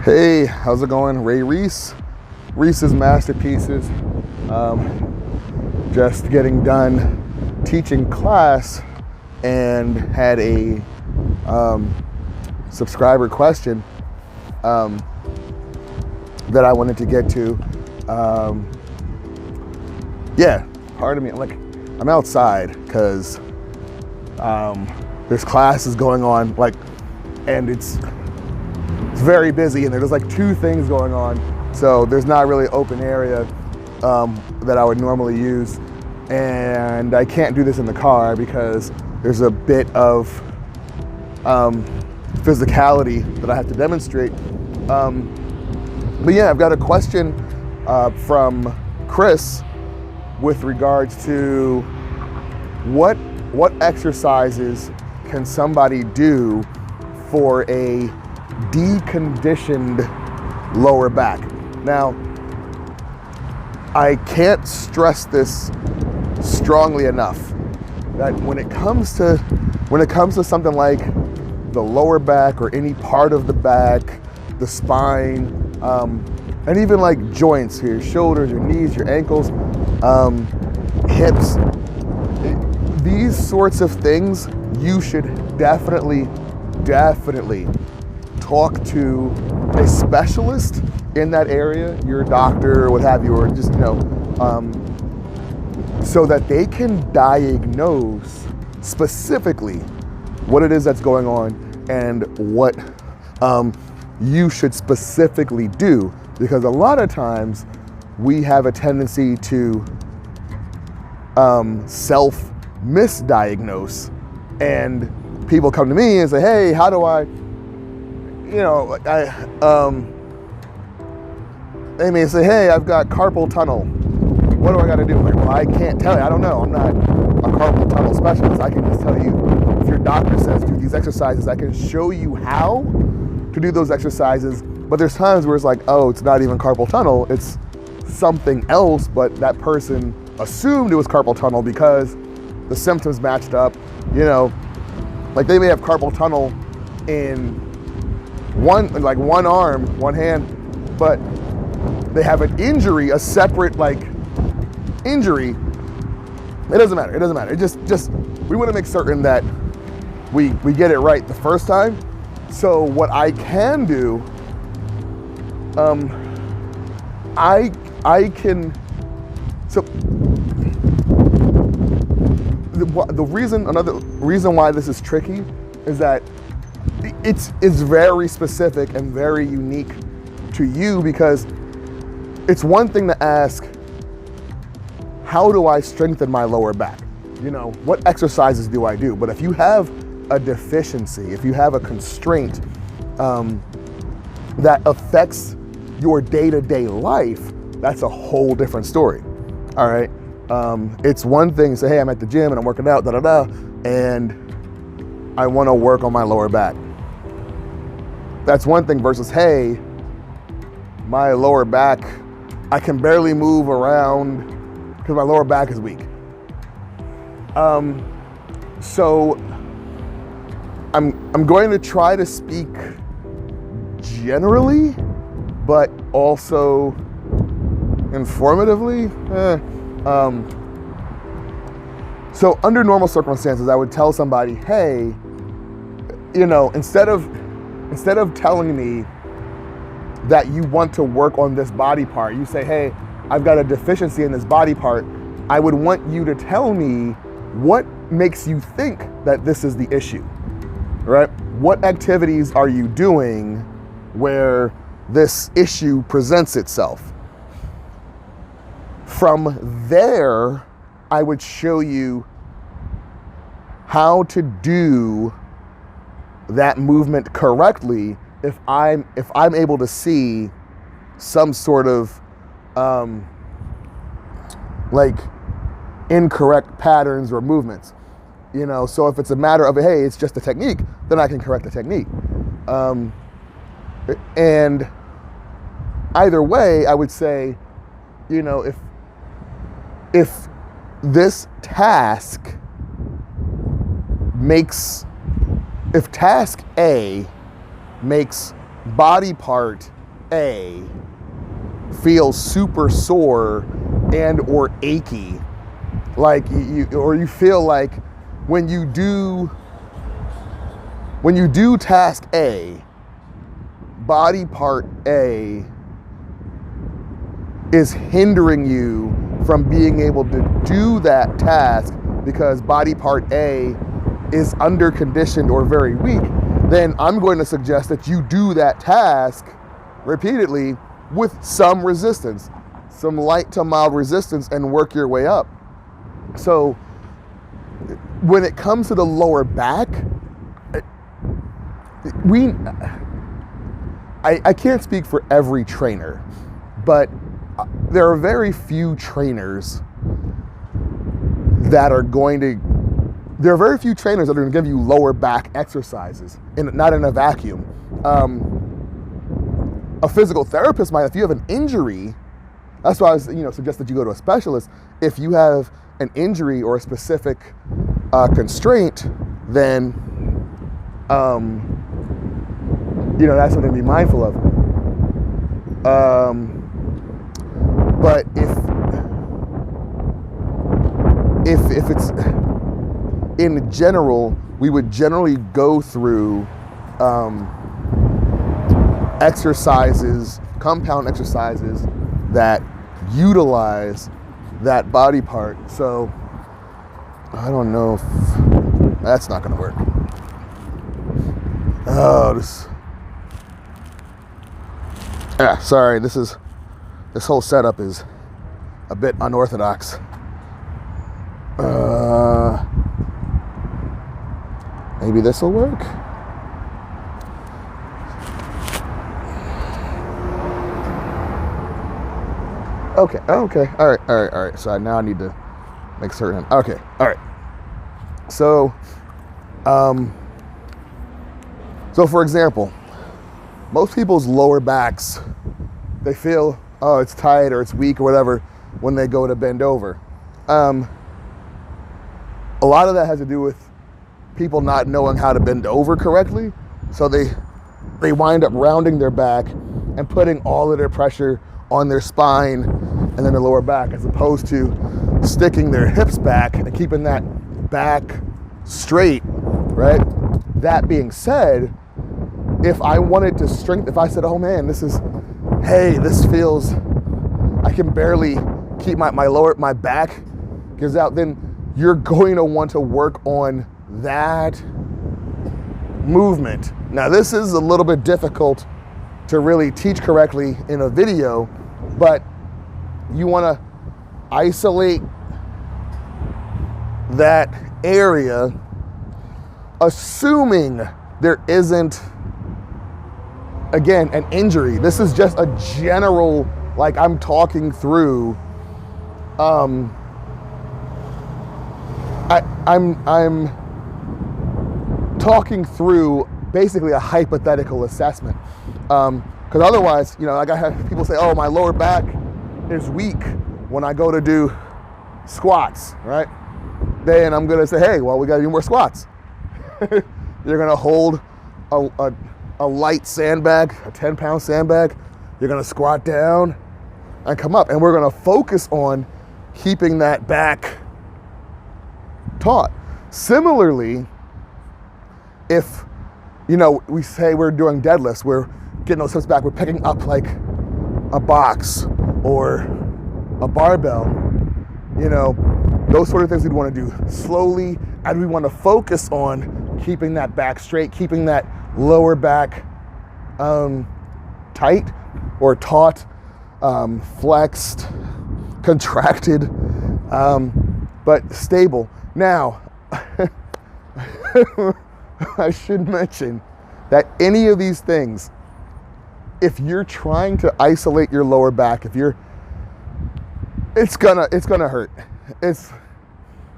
Hey, how's it going? Ray Reese, Reese's Masterpieces. Just getting done teaching class and had a subscriber question that I wanted to get to. Yeah, pardon me. I'm outside because there's classes going on, and it's very busy, and there's like two things going on, so there's not really open area that I would normally use, and I can't do this in the car because there's a bit of physicality that I have to demonstrate. But yeah, I've got a question from Chris with regards to what exercises can somebody do for a deconditioned lower back. Now, I can't stress this strongly enough that when it comes to something like the lower back or any part of the back, the spine, and even like joints here, your shoulders, your knees, your ankles, hips, these sorts of things, you should definitely talk to a specialist in that area, your doctor or what have you, or just, so that they can diagnose specifically what it is that's going on and what you should specifically do. Because a lot of times we have a tendency to self-misdiagnose, and people come to me and say, hey, how do I, they may say, hey, I've got carpal tunnel. What do I got to do? I'm like, well, I can't tell you. I don't know. I'm not a carpal tunnel specialist. I can just tell you, if your doctor says do these exercises, I can show you how to do those exercises. But there's times where it's like, oh, it's not even carpal tunnel. It's something else, but that person assumed it was carpal tunnel because the symptoms matched up. Like they may have carpal tunnel in one arm, one hand, but they have an injury, a separate injury. It doesn't matter. It just we want to make certain that we get it right the first time. So what I can do, I can. So another reason why this is tricky is that it's very specific and very unique to you, because it's one thing to ask, how do I strengthen my lower back? What exercises do I do? But if you have a deficiency, if you have a constraint that affects your day-to-day life, that's a whole different story. All right. It's one thing to say, hey, I'm at the gym and I'm working out, and I want to work on my lower back. That's one thing versus, hey, my lower back, I can barely move around because my lower back is weak. So I'm going to try to speak generally, but also informatively. So under normal circumstances, I would tell somebody, hey, instead of telling me that you want to work on this body part, you say, hey, I've got a deficiency in this body part. I would want you to tell me what makes you think that this is the issue, right? What activities are you doing where this issue presents itself? From there, I would show you how to do that movement correctly if I'm able to see some sort of incorrect patterns or movements. So if it's a matter of, hey, it's just a technique, then I can correct the technique. And either way, I would say, if this task if task A makes body part A feels super sore and or achy, like you feel like when you do task A, body part A is hindering you from being able to do that task because body part A is underconditioned or very weak, then I'm going to suggest that you do that task repeatedly with some resistance, some light to mild resistance, and work your way up. So when it comes to the lower back, I can't speak for every trainer, but there are very few trainers that are going to give you lower back exercises, not in a vacuum. A physical therapist might, if you have an injury, that's why I was, suggest that you go to a specialist. If you have an injury or a specific constraint, then that's something to be mindful of. But if it's in general, we would generally go through exercises, compound exercises that utilize that body part. So I don't know if that's not going to work. Sorry, this whole setup is a bit unorthodox. Maybe this will work. Okay, all right. So now I need to make certain. Okay, all right. So for example, most people's lower backs, they feel, it's tight or it's weak or whatever when they go to bend over. A lot of that has to do with people not knowing how to bend over correctly. So they wind up rounding their back and putting all of their pressure on their spine and then their lower back, as opposed to sticking their hips back and keeping that back straight, right? That being said, if I wanted to if I said, oh man, this feels, I can barely keep my back gives out, then you're going to want to work on that movement. Now, this is a little bit difficult to really teach correctly in a video, but you want to isolate that area, assuming there isn't, again, an injury. This is just a general, like I'm talking through, I'm talking through basically a hypothetical assessment. Because otherwise, like I have people say, oh, my lower back is weak when I go to do squats, right? Then I'm gonna say, hey, well, we gotta do more squats. You're gonna hold a light sandbag, a 10-pound sandbag. You're gonna squat down and come up. And we're gonna focus on keeping that back taut. Similarly, if, we say we're doing deadlifts, we're getting those hips back, we're picking up like a box or a barbell, those sort of things we'd want to do slowly, and we want to focus on keeping that back straight, keeping that lower back tight or taut, flexed, contracted, but stable. Now, I should mention that any of these things, if you're trying to isolate your lower back, it's gonna hurt.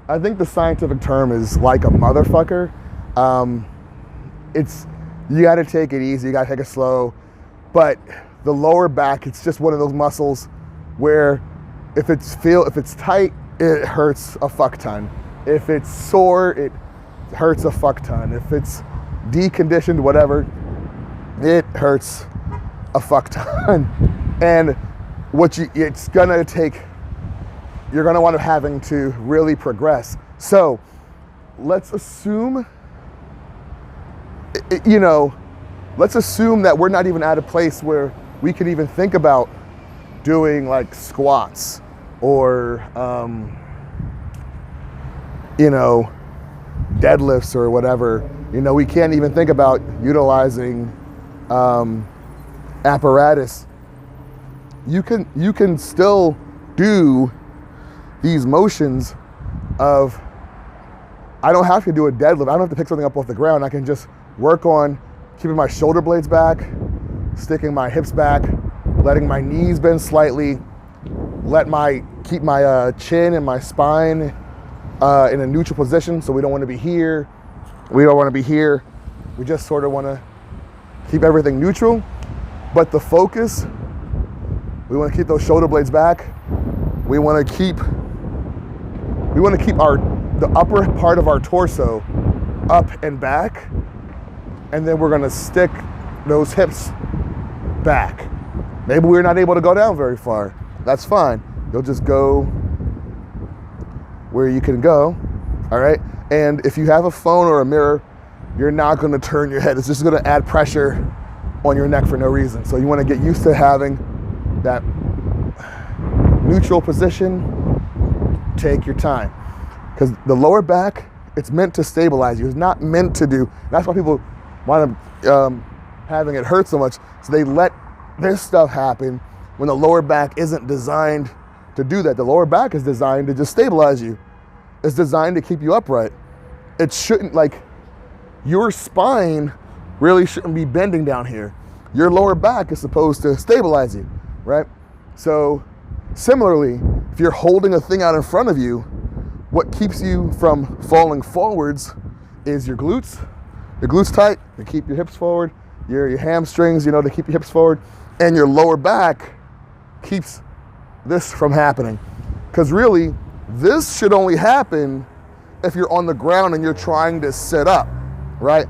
I think the scientific term is like a motherfucker. You gotta take it easy, you gotta take it slow. But the lower back, it's just one of those muscles where if it's tight, it hurts a fuck ton. If it's sore, it hurts a fuck ton. If it's deconditioned, whatever, it hurts a fuck ton. And it's gonna take, you're gonna want to having to really progress. So let's assume, let's assume that we're not even at a place where we can even think about doing like squats or, deadlifts or whatever. We can't even think about utilizing apparatus. You can still do these motions of, I don't have to do a deadlift. I don't have to pick something up off the ground. I can just work on keeping my shoulder blades back, sticking my hips back, letting my knees bend slightly, keep my chin and my spine in a neutral position. So we don't want to be here. We don't want to be here. We just sort of want to keep everything neutral. But the focus, we want to keep those shoulder blades back. We want to keep the upper part of our torso up and back. And then we're going to stick those hips back. Maybe we're not able to go down very far. That's fine. You'll just go where you can go, all right? And if you have a phone or a mirror, you're not gonna turn your head. It's just gonna add pressure on your neck for no reason. So you wanna get used to having that neutral position. Take your time. Because the lower back, it's meant to stabilize you. It's not meant to do. That's why people wind up having it hurt so much. So they let this stuff happen when the lower back isn't designed to do that. The lower back is designed to just stabilize you. It's designed to keep you upright. It shouldn't, your spine really shouldn't be bending down here. Your lower back is supposed to stabilize you, right? So similarly, if you're holding a thing out in front of you, what keeps you from falling forwards is your glutes. Your glutes tight to keep your hips forward. Your hamstrings, to keep your hips forward. And your lower back keeps this from happening. Because really, this should only happen if you're on the ground and you're trying to sit up, right?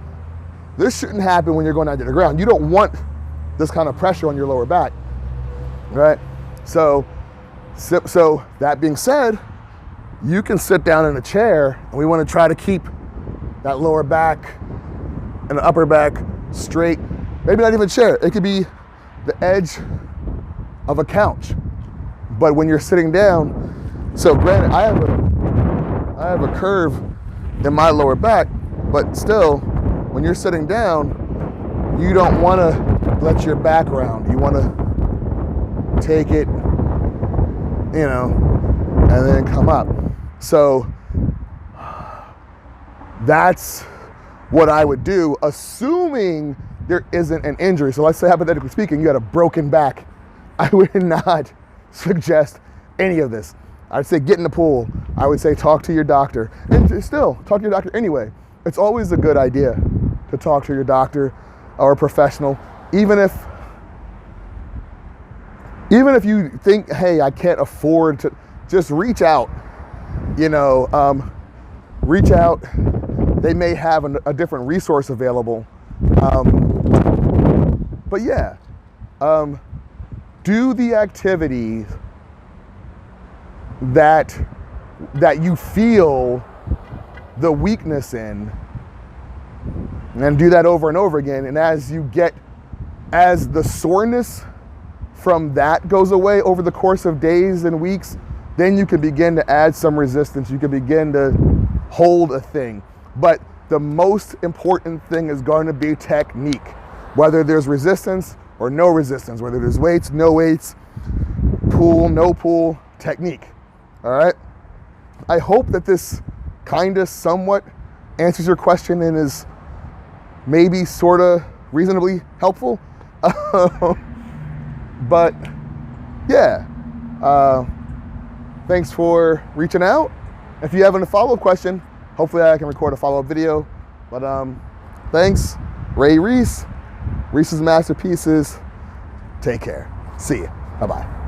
This shouldn't happen when you're going down to the ground. You don't want this kind of pressure on your lower back, right? So that being said, you can sit down in a chair, and we want to try to keep that lower back and the upper back straight. Maybe not even a chair. It could be the edge of a couch. But when you're sitting down, so granted, I have a curve in my lower back, but still, when you're sitting down, you don't want to let your back round. You want to take it, and then come up. So that's what I would do, assuming there isn't an injury. So let's say, hypothetically speaking, you had a broken back. I would not suggest any of this. I'd say get in the pool. I would say talk to your doctor. And still, talk to your doctor anyway. It's always a good idea to talk to your doctor or a professional, even if you think, hey, I can't afford to, just reach out. Reach out. They may have a different resource available. But yeah, do the activities that you feel the weakness in, and do that over and over again. And as the soreness from that goes away over the course of days and weeks, then you can begin to add some resistance. You can begin to hold a thing. But the most important thing is going to be technique. Whether there's resistance or no resistance, whether there's weights, no weights, pool, no pool, technique. All right? I hope that this kind of somewhat answers your question and is maybe sort of reasonably helpful. But yeah, thanks for reaching out. If you have a follow-up question, hopefully I can record a follow-up video. But thanks, Ray Reese, Reese's Masterpieces. Take care. See ya. Bye-bye.